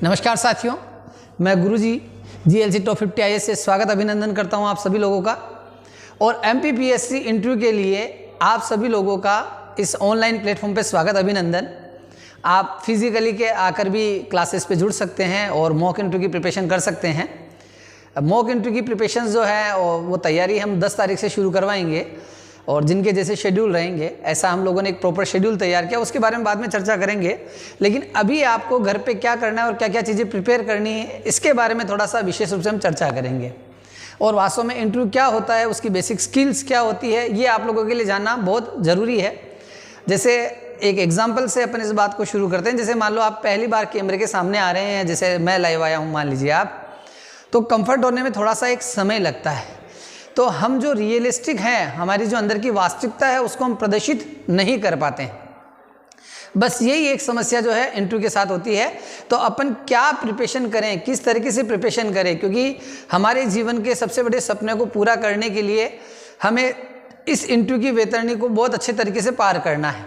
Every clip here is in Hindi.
नमस्कार साथियों, मैं गुरुजी GLC टॉप 50 IAS से स्वागत अभिनंदन करता हूं आप सभी लोगों का। और MPPSC इंटरव्यू के लिए आप सभी लोगों का इस ऑनलाइन प्लेटफॉर्म पे स्वागत अभिनंदन। आप फिजिकली के आकर भी क्लासेस पे जुड़ सकते हैं और मॉक इंटरव्यू की प्रिपरेशन कर सकते हैं। मॉक इंटरव्यू की प्रिपरेशन जो है वो तैयारी हम 10 तारीख से शुरू करवाएंगे और जिनके जैसे शेड्यूल रहेंगे ऐसा हम लोगों ने एक प्रॉपर शेड्यूल तैयार किया, उसके बारे में बाद में चर्चा करेंगे। लेकिन अभी आपको घर पे क्या करना है और क्या क्या चीज़ें प्रिपेयर करनी है इसके बारे में थोड़ा सा विशेष रूप से हम चर्चा करेंगे। और वास्तव में इंटरव्यू क्या होता है, उसकी बेसिक स्किल्स क्या होती है, ये आप लोगों के लिए जानना बहुत ज़रूरी है। जैसे एक एग्जाम्पल से अपन इस बात को शुरू करते हैं। जैसे मान लो आप पहली बार कैमरे के सामने आ रहे हैं, जैसे मैं लाइव आया हूँ मान लीजिए आप, तो कंफर्ट होने में थोड़ा सा एक समय लगता है। तो हम जो रियलिस्टिक हैं, हमारी जो अंदर की वास्तविकता है उसको हम प्रदर्शित नहीं कर पाते हैं। बस यही एक समस्या जो है इंटरव्यू के साथ होती है। तो अपन क्या प्रिपरेशन करें, किस तरीके से प्रिपरेशन करें, क्योंकि हमारे जीवन के सबसे बड़े सपने को पूरा करने के लिए हमें इस इंटरव्यू की वैतरणी को बहुत अच्छे तरीके से पार करना है।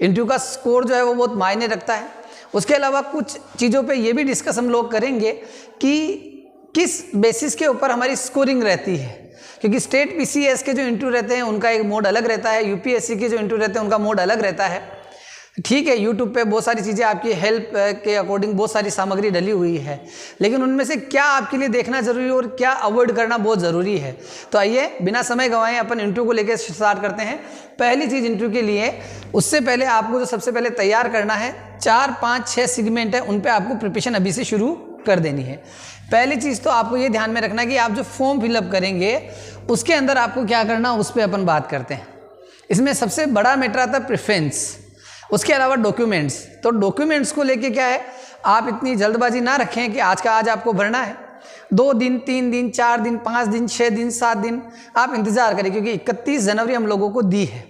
इंटरव्यू का स्कोर जो है वो बहुत मायने रखता है। उसके अलावा कुछ चीज़ों पे ये भी डिस्कस हम लोग करेंगे कि किस बेसिस के ऊपर हमारी स्कोरिंग रहती है, क्योंकि स्टेट PCS के जो इंटरव्यू रहते हैं उनका एक मोड अलग रहता है, UPSC के जो इंटरव्यू रहते हैं उनका मोड अलग रहता है। ठीक है, यूट्यूब पे बहुत सारी चीज़ें आपकी हेल्प के अकॉर्डिंग बहुत सारी सामग्री डली हुई है, लेकिन उनमें से क्या आपके लिए देखना ज़रूरी है और क्या अवॉइड करना बहुत ज़रूरी है। तो आइए बिना समय गंवाए अपन इंटरव्यू को लेकर स्टार्ट करते हैं। पहली चीज़ इंटरव्यू के लिए, उससे पहले आपको जो सबसे पहले तैयार करना है 4, 5, 6 सेगमेंट है, उन पर आपको प्रिपरेशन अभी से शुरू कर देनी है। पहली चीज़ तो आपको ये ध्यान में रखना है कि आप जो फॉर्म फिलअप करेंगे उसके अंदर आपको क्या करना, उस पर अपन बात करते हैं। इसमें सबसे बड़ा मैटर आता है प्रेफरेंस, उसके अलावा डॉक्यूमेंट्स। तो डॉक्यूमेंट्स को लेके क्या है, आप इतनी जल्दबाजी ना रखें कि आज का आज आपको भरना है। 2 दिन, 3 दिन, 4 दिन, 5 दिन, 6 दिन, 7 दिन आप इंतज़ार करें, क्योंकि 31 जनवरी हम लोगों को दी है।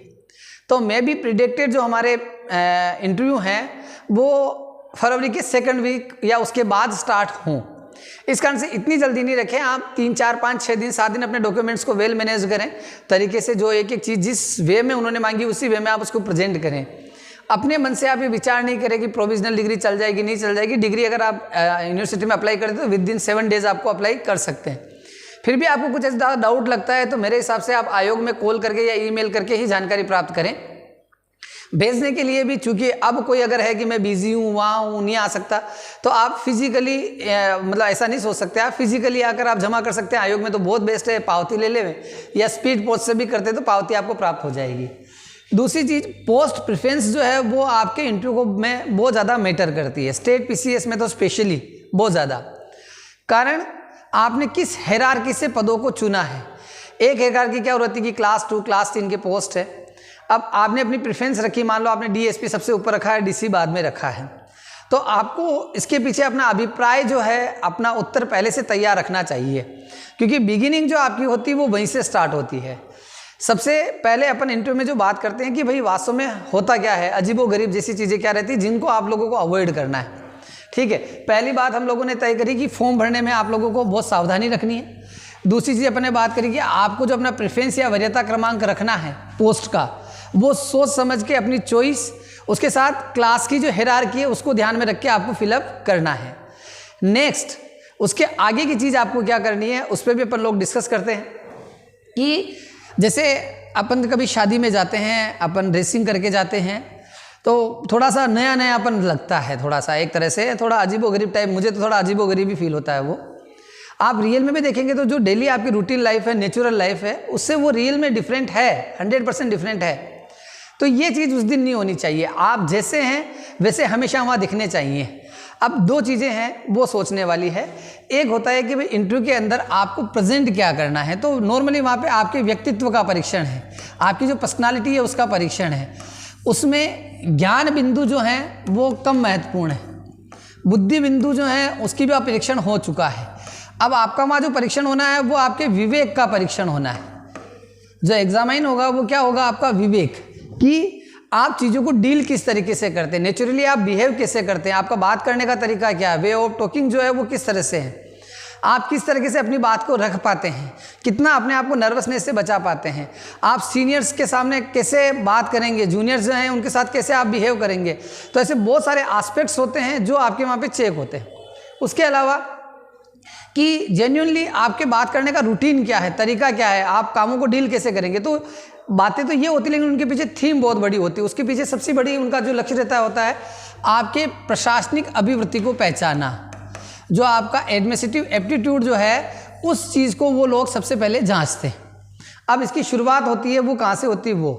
तो मैं भी प्रिडिक्टेड जो हमारे इंटरव्यू हैं वो फरवरी के 2nd वीक या उसके बाद स्टार्ट हों। इस कारण से इतनी जल्दी नहीं रखें। आप 3, 4, 5, 6 दिन, 7 दिन अपने डॉक्यूमेंट्स को वेल मैनेज करें तरीके से। जो एक एक चीज़ जिस वे में उन्होंने मांगी उसी वे में आप उसको प्रेजेंट करें। अपने मन से आप ये विचार नहीं करें कि प्रोविजनल डिग्री चल जाएगी नहीं चल जाएगी। डिग्री अगर आप यूनिवर्सिटी में अप्लाई करते तो विद इन 7 डेज आपको अप्लाई कर सकते हैं। फिर भी आपको कुछ ऐसा डाउट लगता है तो मेरे हिसाब से आप आयोग में कॉल करके या ईमेल करके ही जानकारी प्राप्त करें। भेजने के लिए भी, चूंकि अब कोई अगर है कि मैं बिजी हूँ, वहाँ हूँ, नहीं आ सकता, तो आप फिजिकली मतलब ऐसा नहीं सोच सकते। आप फिजिकली आकर आप जमा कर सकते हैं। आयोग में तो बहुत बेस्ट है, पावती ले ले या स्पीड पोस्ट से भी करते तो पावती आपको प्राप्त हो जाएगी। दूसरी चीज़, पोस्ट प्रेफरेंस जो है वो आपके इंटरव्यू को में बहुत ज़्यादा मैटर करती है। स्टेट PCS में तो स्पेशली बहुत ज़्यादा, कारण आपने किस हायरार्की से पदों को चुना है। एक हायरार्की क्या होती है कि क्लास 2, क्लास 3 के पोस्ट है। अब आपने अपनी प्रेफरेंस रखी, मान लो आपने DSP सबसे ऊपर रखा है, DC बाद में रखा है, तो आपको इसके पीछे अपना अभिप्राय जो है, अपना उत्तर पहले से तैयार रखना चाहिए, क्योंकि बिगिनिंग जो आपकी होती है वो वहीं से स्टार्ट होती है। सबसे पहले अपन इंटरव्यू में जो बात करते हैं कि भाई वास्तव में होता क्या है, अजीबोगरीब जैसी चीज़ें क्या रहती है जिनको आप लोगों को अवॉइड करना है। ठीक है, पहली बात हम लोगों ने तय करी कि फॉर्म भरने में आप लोगों को बहुत सावधानी रखनी है। दूसरी चीज़ अपन ने बात करी कि आपको जो अपना प्रेफरेंस या वरीयता क्रमांक रखना है पोस्ट का, वो सोच समझ के अपनी चॉइस, उसके साथ क्लास की जो हायरार्की है उसको ध्यान में रख के आपको फिलअप करना है। नेक्स्ट, उसके आगे की चीज़ आपको क्या करनी है उस पर भी अपन लोग डिस्कस करते हैं कि जैसे अपन कभी शादी में जाते हैं, अपन ड्रेसिंग करके जाते हैं, तो थोड़ा सा नया नया अपन लगता है, थोड़ा सा एक तरह से थोड़ा अजीबोगरीब टाइप, मुझे तो थोड़ा अजीबोगरीब ही फील होता है वो। आप रियल में भी देखेंगे तो जो डेली आपकी रूटीन लाइफ है, नेचुरल लाइफ है, उससे वो रियल में डिफरेंट है, 100% डिफरेंट है। तो ये चीज़ उस दिन नहीं होनी चाहिए। आप जैसे हैं वैसे हमेशा वहाँ दिखने चाहिए। अब 2 चीज़ें हैं वो सोचने वाली है। एक होता है कि भाई इंटरव्यू के अंदर आपको प्रेजेंट क्या करना है, तो नॉर्मली वहाँ पे आपके व्यक्तित्व का परीक्षण है, आपकी जो पर्सनालिटी है उसका परीक्षण है। उसमें ज्ञान बिंदु जो हैं वो कम महत्वपूर्ण है, बुद्धि बिंदु जो है उसकी भी परीक्षण हो चुका है। अब आपका वहाँ जो परीक्षण होना है वो आपके विवेक का परीक्षण होना है। जो एग्जामाइन होगा वो क्या होगा, आपका विवेक, कि आप चीज़ों को डील किस तरीके से करते हैं, नेचुरली आप बिहेव कैसे करते हैं, आपका बात करने का तरीका क्या है, वे ऑफ टॉकिंग जो है वो किस तरह से है, आप किस तरीके से अपनी बात को रख पाते हैं, कितना अपने आप को नर्वसनेस से बचा पाते हैं, आप सीनियर्स के सामने कैसे बात करेंगे, जूनियर्स जो हैं उनके साथ कैसे आप बिहेव करेंगे। तो ऐसे बहुत सारे एस्पेक्ट्स होते हैं जो आपके वहाँ पे चेक होते हैं। उसके अलावा कि जेन्युइनली आपके बात करने का रूटीन क्या है, तरीका क्या है, आप कामों को डील कैसे करेंगे। तो बातें तो ये होती है, लेकिन उनके पीछे थीम बहुत बड़ी होती है। उसके पीछे सबसे बड़ी उनका जो लक्ष्य रहता होता है आपके प्रशासनिक अभिवृत्ति को पहचाना, जो आपका एडमिनिस्ट्रेटिव एप्टीट्यूड जो है उस चीज़ को वो लोग सबसे पहले जांचते हैं। अब इसकी शुरुआत होती है वो कहाँ से होती है, वो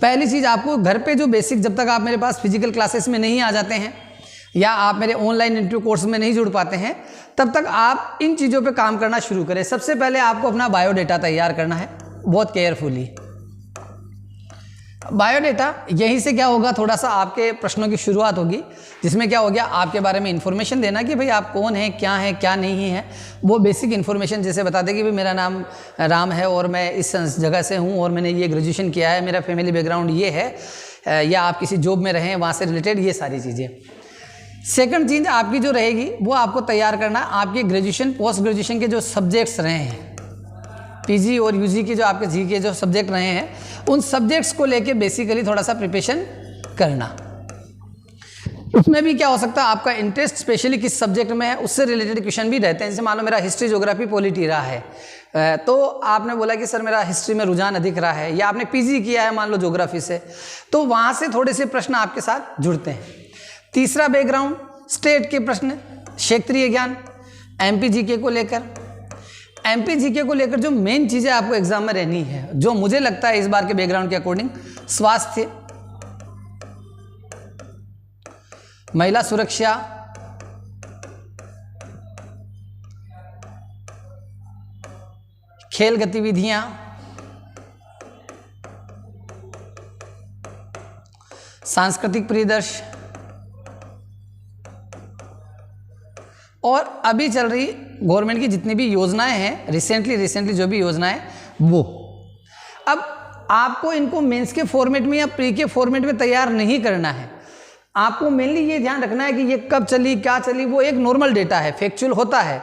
पहली चीज़ आपको घर पे जो बेसिक, जब तक आप मेरे पास फिजिकल क्लासेस में नहीं आ जाते हैं या आप मेरे ऑनलाइन इंटरव्यू कोर्स में नहीं जुड़ पाते हैं, तब तक आप इन चीज़ों पे काम करना शुरू करें। सबसे पहले आपको अपना बायोडेटा तैयार करना है बहुत केयरफुली। बायोडेटा, यहीं से क्या होगा, थोड़ा सा आपके प्रश्नों की शुरुआत होगी, जिसमें क्या हो गया, आपके बारे में इन्फॉर्मेशन देना कि भाई आप कौन हैं, क्या नहीं है। वो बेसिक इन्फॉर्मेशन जैसे बता दें कि भाई मेरा नाम राम है और मैं इस जगह से हूँ और मैंने ये ग्रेजुएशन किया है, मेरा फैमिली बैकग्राउंड ये है, या आप किसी जॉब में रहें वहाँ से रिलेटेड, ये सारी चीज़ें। सेकंड चीज़ आपकी जो रहेगी वो आपको तैयार करना आपके ग्रेजुएशन पोस्ट ग्रेजुएशन के जो सब्जेक्ट्स रहे हैं, पीजी और यूजी के जो आपके जी के जो सब्जेक्ट रहे हैं, उन सब्जेक्ट्स को लेके बेसिकली थोड़ा सा प्रिपरेशन करना। उसमें भी क्या हो सकता है, आपका इंटरेस्ट स्पेशली किस सब्जेक्ट में है उससे रिलेटेड क्वेश्चन भी रहते हैं। जैसे मान लो मेरा हिस्ट्री, ज्योग्राफी, पॉलिटी रहा है, तो आपने बोला कि सर मेरा हिस्ट्री में रुझान अधिक रहा है, या आपने पीजी किया है मान लो ज्योग्राफी से, तो वहाँ से थोड़े से प्रश्न आपके साथ जुड़ते हैं। तीसरा बैकग्राउंड, स्टेट के प्रश्न, क्षेत्रीय ज्ञान, एमपी जीके को लेकर। एमपी जीके को लेकर जो मेन चीज़ें आपको एग्जाम में रहनी है, जो मुझे लगता है इस बार के बैकग्राउंड के अकॉर्डिंग, स्वास्थ्य, महिला सुरक्षा, खेल गतिविधियां, सांस्कृतिक परिदृश्य, और अभी चल रही गवर्नमेंट की जितनी भी योजनाएं हैं, रिसेंटली जो भी योजनाएं, वो। अब आपको इनको मेंस के फॉर्मेट में या प्री के फॉर्मेट में तैयार नहीं करना है। आपको मेनली ये ध्यान रखना है कि ये कब चली, क्या चली, वो एक नॉर्मल डेटा है, फैक्चुअल होता है,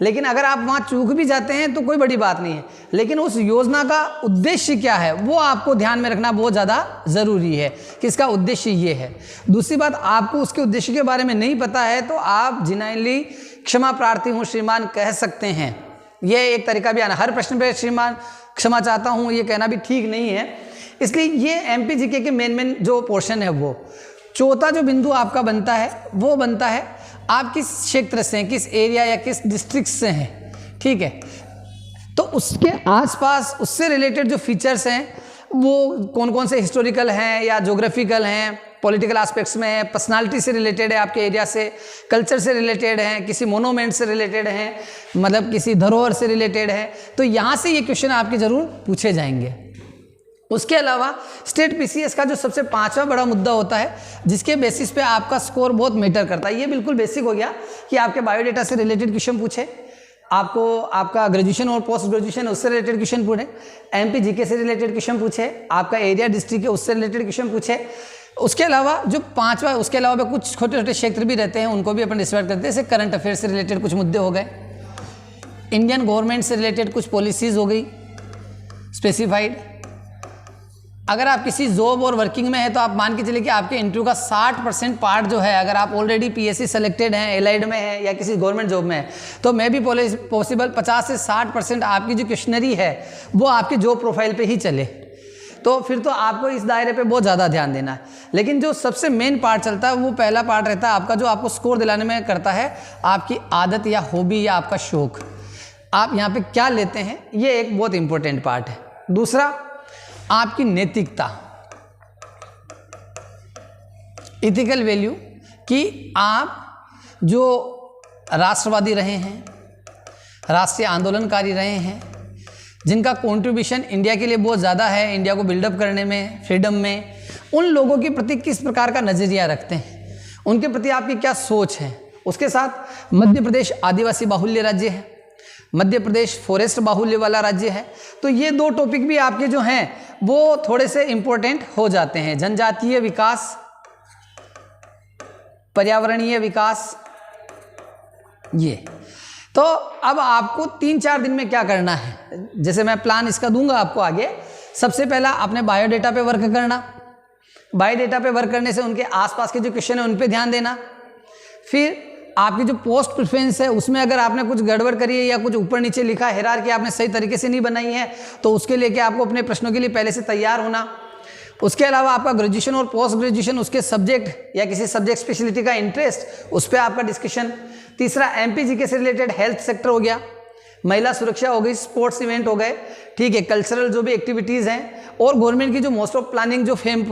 लेकिन अगर आप वहाँ चूक भी जाते हैं तो कोई बड़ी बात नहीं है, लेकिन उस योजना का उद्देश्य क्या है वो आपको ध्यान में रखना बहुत ज़्यादा ज़रूरी है कि इसका उद्देश्य ये है। दूसरी बात, आपको उसके उद्देश्य के बारे में नहीं पता है तो आप जिनाइनली क्षमा प्रार्थी हूँ श्रीमान कह सकते हैं, ये एक तरीका भी आना। हर प्रश्न पे श्रीमान क्षमा चाहता हूँ ये कहना भी ठीक नहीं है, इसलिए ये एमपी जीके के मेन जो पोर्शन है वो। चौथा जो बिंदु आपका बनता है वो बनता है आप किस क्षेत्र से हैं, किस एरिया या किस डिस्ट्रिक्ट से हैं, ठीक है। तो उसके आसपास उससे रिलेटेड जो फीचर्स हैं वो कौन कौन से हिस्टोरिकल हैं या ज्योग्राफिकल हैं, पॉलिटिकल एस्पेक्ट्स में है, पर्सनालिटी से रिलेटेड है, आपके एरिया से, कल्चर से रिलेटेड है, किसी मोनोमेंट से रिलेटेड है, मतलब किसी धरोहर से रिलेटेड है, तो यहाँ से ये क्वेश्चन आपके ज़रूर पूछे जाएंगे। उसके अलावा स्टेट पीसीएस का जो सबसे पांचवा बड़ा मुद्दा होता है, जिसके बेसिस पे आपका स्कोर बहुत मैटर करता है, ये बिल्कुल बेसिक हो गया कि आपके बायोडेटा से रिलेटेड क्वेश्चन पूछे, आपको आपका ग्रेजुएशन और पोस्ट ग्रेजुएशन उससे रिलेटेड क्वेश्चन पूछे, एमपी जीके से रिलेटेड क्वेश्चन पूछे, आपका एरिया डिस्ट्रिक्ट है उससे रिलेटेड क्वेश्चन पूछे। उसके अलावा जो पांचवा, उसके अलावा कुछ छोटे छोटे क्षेत्र भी रहते हैं, उनको भी अपन डिस्कस करते हैं, जैसे करंट अफेयर से रिलेटेड कुछ मुद्दे हो गए, इंडियन गवर्नमेंट से रिलेटेड कुछ पॉलिसीज हो गई स्पेसिफाइड। अगर आप किसी जॉब और वर्किंग में है तो आप मान के चलिए कि आपके इंटरव्यू का 60% पार्ट जो है, अगर आप ऑलरेडी पीएससी सेलेक्टेड हैं, एलाइड में है या किसी गवर्नमेंट जॉब में है, तो मैं भी पॉसिबल 50 से 60% आपकी जो क्वेश्चनरी है वो आपकी जॉब प्रोफाइल पे ही चले, तो फिर तो आपको इस दायरे पे बहुत ज़्यादा ध्यान देना है। लेकिन जो सबसे मेन पार्ट चलता है वो पहला पार्ट रहता है आपका, जो आपको स्कोर दिलाने में करता है आपकी आदत या हॉबी या आपका शौक, आप यहाँ पे क्या लेते हैं, ये एक बहुत इंपॉर्टेंट पार्ट है। दूसरा, आपकी नैतिकता, इथिकल वैल्यू, कि आप जो राष्ट्रवादी रहे हैं, राष्ट्रीय आंदोलनकारी रहे हैं, जिनका कंट्रीब्यूशन इंडिया के लिए बहुत ज़्यादा है, इंडिया को बिल्डअप करने में, फ्रीडम में, उन लोगों के प्रति किस प्रकार का नज़रिया रखते हैं, उनके प्रति आपकी क्या सोच है। उसके साथ मध्य प्रदेश आदिवासी बाहुल्य राज्य है, मध्य प्रदेश फॉरेस्ट बाहुल्य वाला राज्य है, तो ये दो टॉपिक भी आपके जो हैं वो थोड़े से इंपॉर्टेंट हो जाते हैं। जनजातीय विकास, पर्यावरणीय विकास, ये तो अब आपको 3-4 दिन में क्या करना है, जैसे मैं प्लान इसका दूंगा आपको आगे। सबसे पहला अपने बायोडेटा पे वर्क करना, बायोडेटा पे वर्क करने से उनके आसपास के जो क्वेश्चन है उन पे ध्यान देना। फिर आपकी जो पोस्ट प्रेफरेंस है उसमें अगर आपने कुछ गड़बड़ करी है या कुछ ऊपर नीचे लिखा है, हायरार्की आपने सही तरीके से नहीं बनाई है, तो उसके लेके आपको अपने प्रश्नों के लिए पहले से तैयार होना। उसके अलावा आपका ग्रेजुएशन और पोस्ट ग्रेजुएशन, उसके सब्जेक्ट या किसी सब्जेक्ट स्पेशलिटी का इंटरेस्ट, उस पर आपका डिस्कशन। तीसरा MPGK से रिलेटेड हेल्थ सेक्टर हो गया, महिला सुरक्षा हो गई, स्पोर्ट्स इवेंट हो गए, ठीक है, कल्चरल जो भी एक्टिविटीज़ हैं, और गवर्नमेंट की जो मोस्ट ऑफ प्लानिंग जो फेम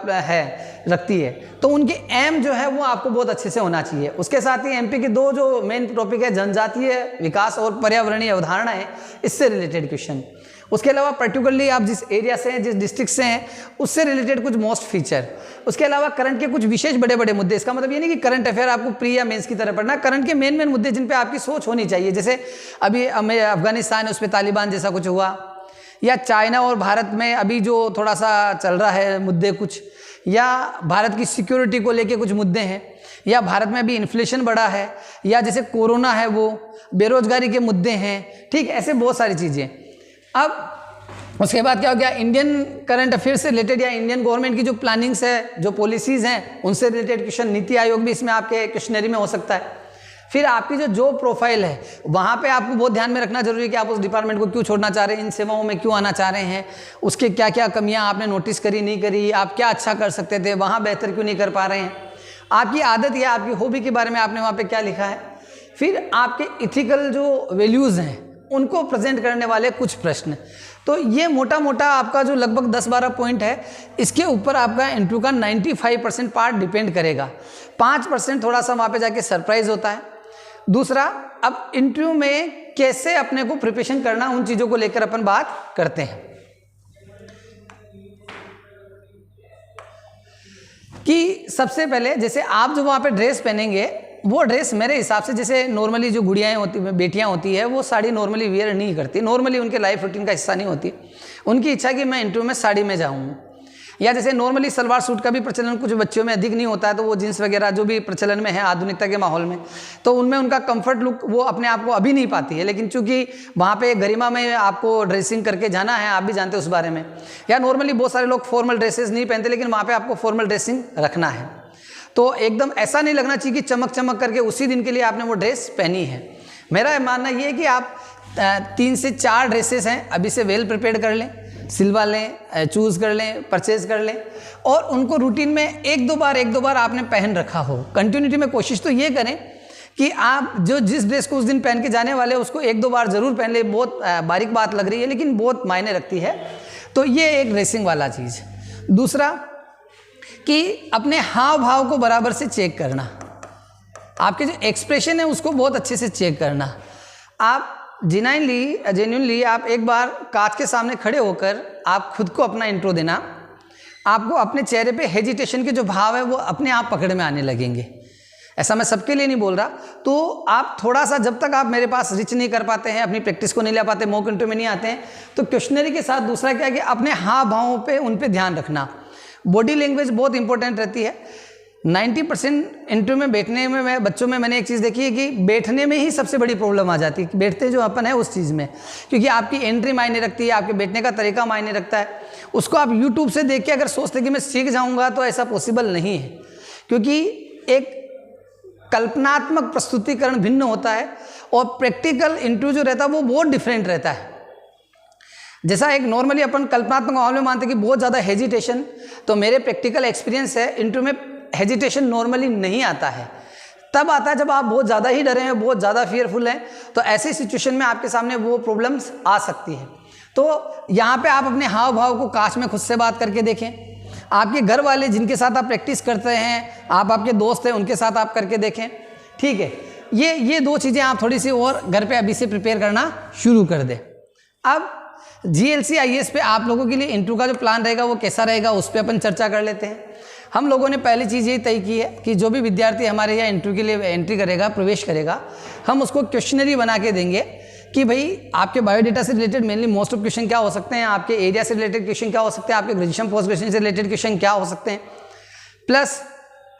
है रखती है, तो उनकी एम जो है वो आपको बहुत अच्छे से होना चाहिए। उसके साथ ही MP के दो जो मेन टॉपिक है, जनजातीय विकास और पर्यावरणीय अवधारणाएं, इससे रिलेटेड क्वेश्चन। उसके अलावा पर्टिकुलरली आप जिस एरिया से हैं, जिस डिस्ट्रिक्ट से हैं, उससे रिलेटेड कुछ मोस्ट फीचर। उसके अलावा करंट के कुछ विशेष बड़े बड़े मुद्दे। इसका मतलब ये नहीं कि करंट अफेयर आपको प्री या मेंस की तरह पढ़ना, करंट के मेन मुद्दे जिन पे आपकी सोच होनी चाहिए। जैसे अभी अफगानिस्तान है, उस पर तालिबान जैसा कुछ हुआ, या चाइना और भारत में अभी जो थोड़ा सा चल रहा है मुद्दे कुछ, या भारत की सिक्योरिटी को लेके कुछ मुद्दे हैं, या भारत में अभी इन्फ्लेशन बढ़ा है, या जैसे कोरोना है, वो बेरोजगारी के मुद्दे हैं, ठीक, ऐसे बहुत सारी चीज़ें। अब उसके बाद क्या हो गया, इंडियन करंट अफेयर से रिलेटेड या इंडियन गवर्नमेंट की जो प्लानिंग्स है, जो पॉलिसीज़ हैं, उनसे रिलेटेड क्वेश्चन। नीति आयोग भी इसमें आपके क्वेश्चनरी में हो सकता है। फिर आपकी जो जॉब प्रोफाइल है, वहाँ पे आपको बहुत ध्यान में रखना जरूरी है कि आप उस डिपार्टमेंट को क्यों छोड़ना चाह रहे हैं, इन सेवाओं में क्यों आना चाह रहे हैं, उसके क्या क्या कमियाँ आपने नोटिस करी नहीं करी, आप क्या अच्छा कर सकते थे, वहाँ बेहतर क्यों नहीं कर पा रहे हैं, आपकी आदत या आपकी हॉबी के बारे में आपने वहाँ पे क्या लिखा है। फिर आपके इथिकल जो वैल्यूज़ हैं उनको प्रेजेंट करने वाले कुछ प्रश्न। तो ये मोटा मोटा आपका जो लगभग 10-12 पॉइंट है, इसके ऊपर आपका इंटरव्यू का 95% पार्ट डिपेंड करेगा। 5% थोड़ा सा वहाँ पे जाके सरप्राइज होता है। दूसरा, अब इंटरव्यू में कैसे अपने को प्रिपरेशन करना, उन चीज़ों को लेकर अपन बात करते हैं। कि सबसे पहले जैसे आप जो वहाँ पे ड्रेस पहनेंगे, वो ड्रेस मेरे हिसाब से, जैसे नॉर्मली जो गुड़ियाएँ होती, बेटियाँ होती है, वो साड़ी नॉर्मली वेयर नहीं करती, नॉर्मली उनके लाइफ रूटीन का हिस्सा नहीं होती। उनकी इच्छा कि मैं इंटरव्यू में साड़ी में जाऊँ, या जैसे नॉर्मली सलवार सूट का भी प्रचलन कुछ बच्चों में अधिक नहीं होता है, तो वो जींस वगैरह जो भी प्रचलन में है आधुनिकता के माहौल में, तो उनमें उनका कंफर्ट लुक वो अपने आप को अभी नहीं पाती है। लेकिन चूंकि वहाँ पे गरिमा में आपको ड्रेसिंग करके जाना है, आप भी जानते हैं उस बारे में। या नॉर्मली बहुत सारे लोग फॉर्मल ड्रेसेस नहीं पहनते, लेकिन वहाँ पर आपको फॉर्मल ड्रेसिंग रखना है। तो एकदम ऐसा नहीं लगना चाहिए कि चमक चमक करके उसी दिन के लिए आपने वो ड्रेस पहनी है। मेरा मानना ये है कि आप 3 से 4 ड्रेसेस हैं, अभी से वेल प्रिपेयर कर लें, सिलवा लें, चूज़ कर लें, परचेज़ कर लें, और उनको रूटीन में एक दो बार आपने पहन रखा हो। कंटिन्यूटी में कोशिश तो ये करें कि आप जो जिस ड्रेस को उस दिन पहन के जाने वाले उसको 1-2 बार ज़रूर पहन ले। बहुत बारीक बात लग रही है, लेकिन बहुत मायने रखती है। तो ये एक ड्रेसिंग वाला चीज़। दूसरा कि अपने हाव भाव को बराबर से चेक करना, आपके जो एक्सप्रेशन है उसको बहुत अच्छे से चेक करना। आप जेन्युइनली आप एक बार कांच के सामने खड़े होकर आप खुद को अपना इंट्रो देना, आपको अपने चेहरे पे हेजिटेशन के जो भाव है वो अपने आप पकड़ में आने लगेंगे। ऐसा मैं सबके लिए नहीं बोल रहा। तो आप थोड़ा सा, जब तक आप मेरे पास रिच नहीं कर पाते हैं, अपनी प्रैक्टिस को नहीं ले पाते, मॉक इंटरव्यू में नहीं आते हैं, तो क्वेश्चनरी के साथ दूसरा क्या है कि अपने हाव भावों पे उन पे ध्यान रखना। बॉडी लैंग्वेज बहुत इंपॉर्टेंट रहती है। 90% इंटरव्यू में बैठने में बच्चों में मैंने एक चीज़ देखी है कि बैठने में ही सबसे बड़ी प्रॉब्लम आ जाती है। बैठते जो अपन है उस चीज़ में, क्योंकि आपकी एंट्री मायने रखती है, आपके बैठने का तरीका मायने रखता है। उसको आप यूट्यूब से देख के अगर सोचते कि मैं सीख जाऊँगा, तो ऐसा पॉसिबल नहीं है, क्योंकि एक कल्पनात्मक प्रस्तुतिकरण भिन्न होता है और प्रैक्टिकल इंटरव्यू जो रहता है वो बहुत डिफरेंट रहता है। जैसा एक नॉर्मली अपन कल्पनात्मक माहौल में मानते हैं कि बहुत ज़्यादा हेजिटेशन, तो मेरे प्रैक्टिकल एक्सपीरियंस है इंटरव्यू में हेजिटेशन नॉर्मली नहीं आता है। तब आता है जब आप बहुत ज़्यादा ही डरे हैं, बहुत ज़्यादा फियरफुल हैं, तो ऐसी सिचुएशन में आपके सामने वो प्रॉब्लम्स आ सकती है। तो यहाँ पे आप अपने हाव भाव को कांच में खुद से बात करके देखें। आपके घर वाले जिनके साथ आप प्रैक्टिस करते हैं, आप आपके दोस्त हैं, उनके साथ आप करके देखें, ठीक है। ये 2 चीज़ें आप थोड़ी सी और घर पे अभी से प्रिपेयर करना शुरू कर दें। अब GLC IAS पे आप लोगों के लिए इंटरव्यू का जो प्लान रहेगा वो कैसा रहेगा, उस पर अपन चर्चा कर लेते हैं। हम लोगों ने पहली चीज़ ये तय की है कि जो भी विद्यार्थी हमारे यहाँ इंटरव्यू के लिए एंट्री करेगा, प्रवेश करेगा, हम उसको क्वेश्चनरी बना के देंगे कि भाई आपके बायोडेटा से related mainly most of question क्या हो सकते हैं, आपके एरिया से रिलेटेड क्वेश्चन क्या हो सकते हैं, आपके ग्रेजुएशन पोस्ट ग्रेजुएशन से रिलेटेड क्वेश्चन क्या हो सकते हैं, प्लस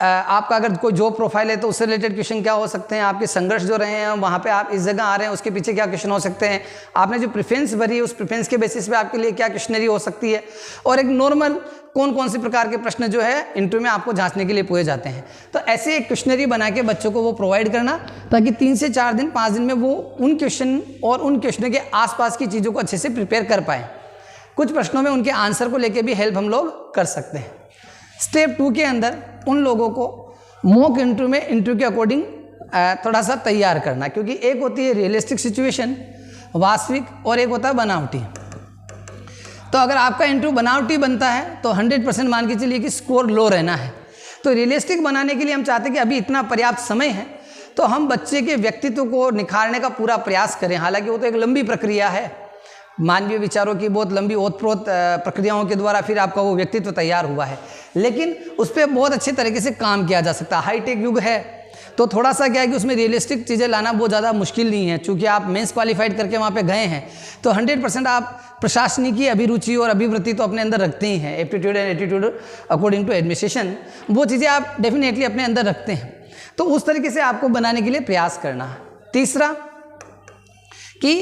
आपका अगर कोई जॉब प्रोफाइल है तो उससे रिलेटेड क्वेश्चन क्या हो सकते हैं, आपके संघर्ष जो रहे हैं वहाँ पे आप इस जगह आ रहे हैं उसके पीछे क्या क्वेश्चन हो सकते हैं, आपने जो प्रेफरेंस भरी है उस प्रेफरेंस के बेसिस पे आपके लिए क्या क्वेश्चनरी हो सकती है, और एक नॉर्मल कौन कौन से प्रकार के प्रश्न जो है इंटरव्यू में आपको जांचने के लिए पूछे जाते हैं। तो ऐसे एक क्वेश्चनरी बना के बच्चों को वो प्रोवाइड करना, ताकि 3 से 4 दिन 5 दिन में वो उन क्वेश्चन और उन क्वेश्चन के आसपास की चीज़ों को अच्छे से प्रिपेयर कर पाएँ। कुछ प्रश्नों में उनके आंसर को लेके भी हेल्प हम लोग कर सकते हैं। स्टेप 2 के अंदर उन लोगों को मॉक इंटरव्यू में इंटरव्यू के अकॉर्डिंग थोड़ा सा तैयार करना, क्योंकि एक होती है रियलिस्टिक सिचुएशन वास्तविक, और एक होता है बनावटी। तो अगर आपका इंटरव्यू बनावटी बनता है तो 100% मान के चलिए कि स्कोर लो रहना है। तो रियलिस्टिक बनाने के लिए हम चाहते हैं कि अभी इतना पर्याप्त समय है तो हम बच्चे के व्यक्तित्व को निखारने का पूरा प्रयास करें। हालांकि वो तो एक लंबी प्रक्रिया है, मानवीय विचारों की बहुत लंबी ओतप्रोत प्रक्रियाओं के द्वारा फिर आपका वो व्यक्तित्व तैयार हुआ है, लेकिन उस पर बहुत अच्छे तरीके से काम किया जा सकता है। हाईटेक युग है तो थोड़ा सा क्या है कि उसमें रियलिस्टिक चीज़ें लाना बहुत ज़्यादा मुश्किल नहीं है, चूँकि आप मेंस क्वालिफाइड करके वहाँ पे गए हैं तो 100% आप प्रशासनिक अभिरुचि और अभिवृत्ति तो अपने अंदर रखते ही हैं। Aptitude and attitude according to administration, वो चीज़ें आप डेफिनेटली अपने अंदर रखते हैं। तो उस तरीके से आपको बनाने के लिए प्रयास करना है। तीसरा कि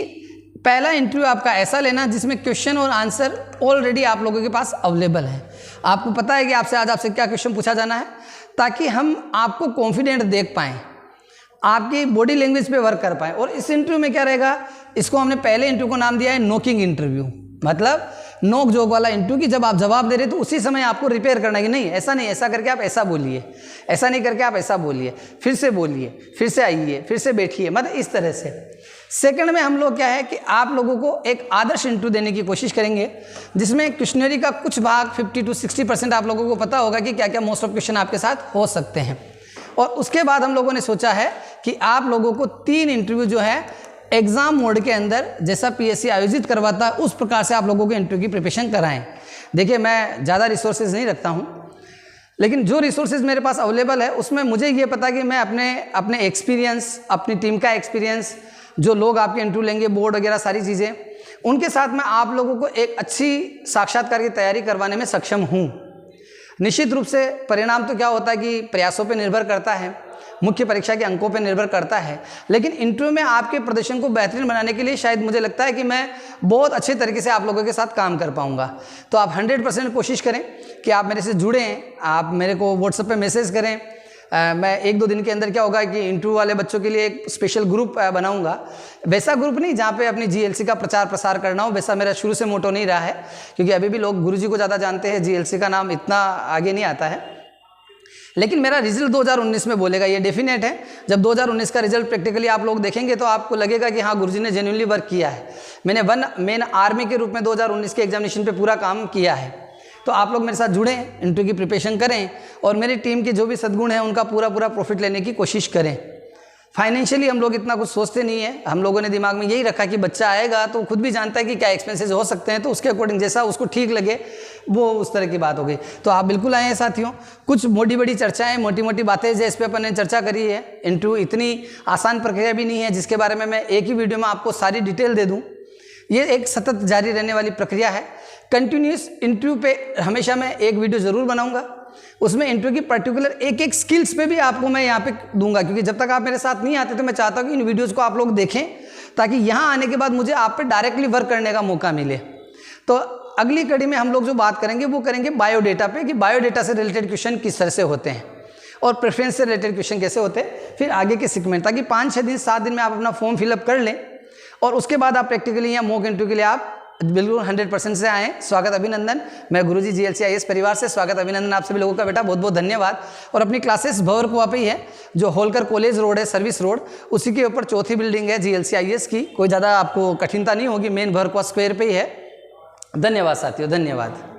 पहला इंटरव्यू आपका ऐसा लेना जिसमें क्वेश्चन और आंसर ऑलरेडी आप लोगों के पास अवेलेबल है। आपको पता है कि आपसे क्या क्वेश्चन पूछा जाना है, ताकि हम आपको कॉन्फिडेंट देख पाएँ, आपकी बॉडी लैंग्वेज पे वर्क कर पाएँ। और इस इंटरव्यू में क्या रहेगा, इसको हमने पहले इंटरव्यू को नाम दिया है नॉकिंग इंटरव्यू, मतलब नोक जोक वाला इंटरव्यू की जब आप जवाब दे रहे तो उसी समय आपको रिपेयर करना है कि नहीं ऐसा नहीं, ऐसा करके आप ऐसा बोलिए, ऐसा नहीं करके आप ऐसा बोलिए, फिर से बोलिए, फिर से आइए, फिर से बैठिए, मतलब इस तरह से। सेकंड में हम लोग क्या है कि आप लोगों को एक आदर्श इंटरव्यू देने की कोशिश करेंगे, जिसमें क्वेश्चनरी का कुछ भाग 50 to 60% आप लोगों को पता होगा कि क्या क्या मोस्ट ऑफ क्वेश्चन आपके साथ हो सकते हैं। और उसके बाद हम लोगों ने सोचा है कि आप लोगों को 3 इंटरव्यू जो है एग्जाम मोड के अंदर, जैसा पीएससी आयोजित करवाता है उस प्रकार से आप लोगों को इंटरव्यू की प्रिपरेशन कराएं। देखिए मैं ज़्यादा रिसोर्सेज नहीं रखता हूं, लेकिन जो रिसोर्सेज मेरे पास अवेलेबल है उसमें मुझे ये पता कि मैं अपने एक्सपीरियंस, अपनी टीम का एक्सपीरियंस, जो लोग आपके इंटरव्यू लेंगे, बोर्ड वगैरह सारी चीज़ें, उनके साथ मैं आप लोगों को एक अच्छी साक्षात्कार की तैयारी करवाने में सक्षम हूँ। निश्चित रूप से परिणाम तो क्या होता है कि प्रयासों पर निर्भर करता है, मुख्य परीक्षा के अंकों पर निर्भर करता है, लेकिन इंटरव्यू में आपके प्रदर्शन को बेहतरीन बनाने के लिए शायद मुझे लगता है कि मैं बहुत अच्छे तरीके से आप लोगों के साथ काम कर पाऊंगा। तो आप 100% कोशिश करें कि आप मेरे से जुड़ें, आप मेरे को व्हाट्सएप पे मैसेज करें। मैं 1-2 दिन के अंदर क्या होगा कि इंटरव्यू वाले बच्चों के लिए एक स्पेशल ग्रुप बनाऊंगा। वैसा ग्रुप नहीं जहाँ पे अपनी जीएलसी का प्रचार प्रसार करना हो, वैसा मेरा शुरू से मोटो नहीं रहा है, क्योंकि अभी भी लोग गुरुजी को ज़्यादा जानते हैं, जीएलसी का नाम इतना आगे नहीं आता है। लेकिन मेरा रिजल्ट 2019 में बोलेगा, ये डेफिनेट है। जब 2019 का रिजल्ट प्रैक्टिकली आप लोग देखेंगे तो आपको लगेगा कि हाँ गुरुजी ने जेन्युइनली वर्क किया है। मैंने 1 मेन आर्मी के रूप में 2019 के एग्जामिनेशन पे पूरा काम किया है। तो आप लोग मेरे साथ जुड़ें, इंटरव्यू की प्रिपरेशन करें और मेरी टीम के जो भी सद्गुण हैं उनका पूरा प्रॉफिट लेने की कोशिश करें। फाइनेंशियली हम लोग इतना कुछ सोचते नहीं है, हम लोगों ने दिमाग में यही रखा कि बच्चा आएगा तो खुद भी जानता है कि क्या एक्सपेंसेस हो सकते हैं, तो उसके अकॉर्डिंग जैसा उसको ठीक लगे वो उस तरह की बात हो गई। तो आप बिल्कुल आए हैं साथियों। कुछ मोटी बड़ी चर्चाएं, मोटी मोटी बातें जिस पे अपन ने चर्चा करी है। इंटरव्यू इतनी आसान प्रक्रिया भी नहीं है जिसके बारे में मैं एक ही वीडियो में आपको सारी डिटेल दे दूँ। ये एक सतत जारी रहने वाली प्रक्रिया है। कंटिन्यूस इंटरव्यू पे हमेशा मैं एक वीडियो ज़रूर बनाऊंगा, उसमें इंटरव्यू की पर्टिकुलर एक स्किल्स पे भी आपको मैं यहाँ पे दूंगा, क्योंकि जब तक आप मेरे साथ नहीं आते तो मैं चाहता हूँ कि इन वीडियोज़ को आप लोग देखें, ताकि यहाँ आने के बाद मुझे आप पे डायरेक्टली वर्क करने का मौका मिले। तो अगली कड़ी में हम लोग जो बात करेंगे वो करेंगे बायोडेटा पे, कि बायोडेटा से रिलेटेड क्वेश्चन किस तरह से होते हैं और प्रेफरेंस से रिलेटेड क्वेश्चन कैसे होते हैं, फिर आगे के सेगमेंट, ताकि 5-6 दिन 7 दिन में आप अपना फॉर्म फिलअप कर लें और उसके बाद आप प्रैक्टिकली या मॉक इंटरव्यू के लिए आप बिल्कुल 100% से आएँ। स्वागत अभिनंदन। मैं गुरुजी जीएलसी आईएएस परिवार से स्वागत अभिनंदन आप सभी लोगों का बेटा, बहुत बहुत धन्यवाद। और अपनी क्लासेस भवर कुआ पे ही है, जो होलकर कॉलेज रोड है, सर्विस रोड, उसी के ऊपर 4थी बिल्डिंग है जीएलसी आईएएस की। कोई ज़्यादा आपको कठिनता नहीं होगी, मेन भवर कुआ स्क्वायर पे ही है। धन्यवाद साथियों, धन्यवाद।